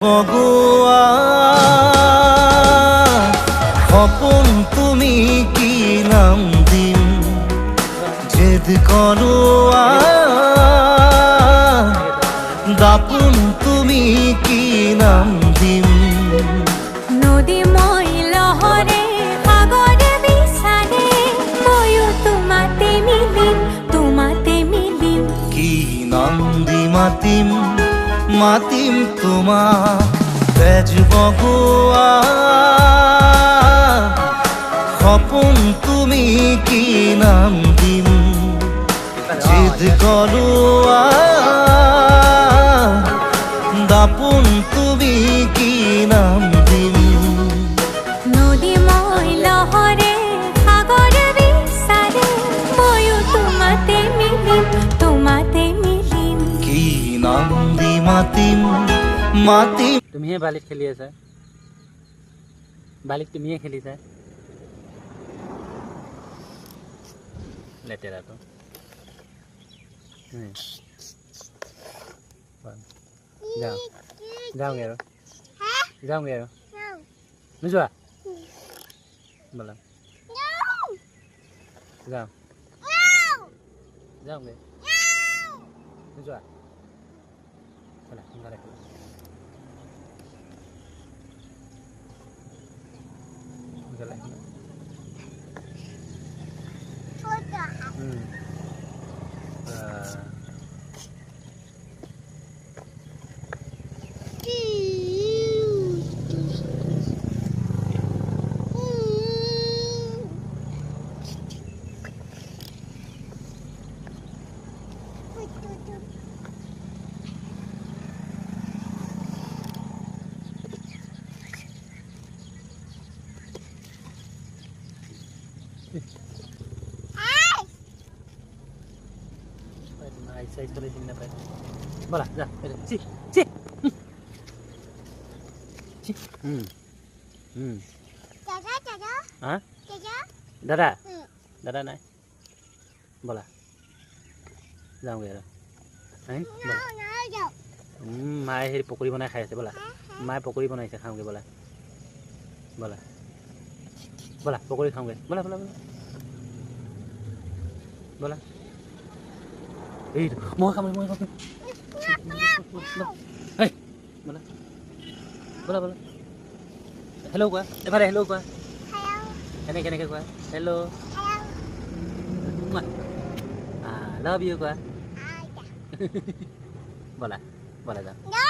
বগুয়া সপোন তুমি কি নাম দিম জেদ কৰোৱা দাপোন তুমি কি নাম দিম নদী মই লহৰে সাগৰে বিচাৰে ময়ো তোমাতে মিলিম কি নাম দি মাতিম মাতিম তোমাক তেজ বগুৱা সপোন তুমি কি নাম দিম জেদ কৰোৱা দাপোন তুমি কি নাম দিম নদী মই লহৰে সাগৰে বিচাৰে ময়ো তোমাতে মিলিম কি নাম দি মাতিম মাতিম তুমিহে বালিত খেলি আছা বালিত তুমিহে খেলিছা লেতেৰাটো যাওঁগে আৰু নোযোৱা ব'লা যাওঁগে নোযোৱা ব'লা সোনকালে Saya sekali din dapat. Bola, dah. Si. দাদা Hah? দাদা Dada. Dada naik. Bola. Jaunge আৰু. Hein? Bola. মায়ে হেৰি পকৰি বনাই খাই আছে ব'লা মায়ে পকৰি বনাইছে খাওঁগে ব'লা ব'লা ব'লা পকৰি খাওঁগে ব'লা ব'লা এই মই খাম এই ব'লা ব'লা হেল্ল' কোৱা এবাৰে হেল্ল' কোৱা কেনেকৈ কোৱা হেল্ল' লাভ ইউ কোৱা ব'লা যাওঁ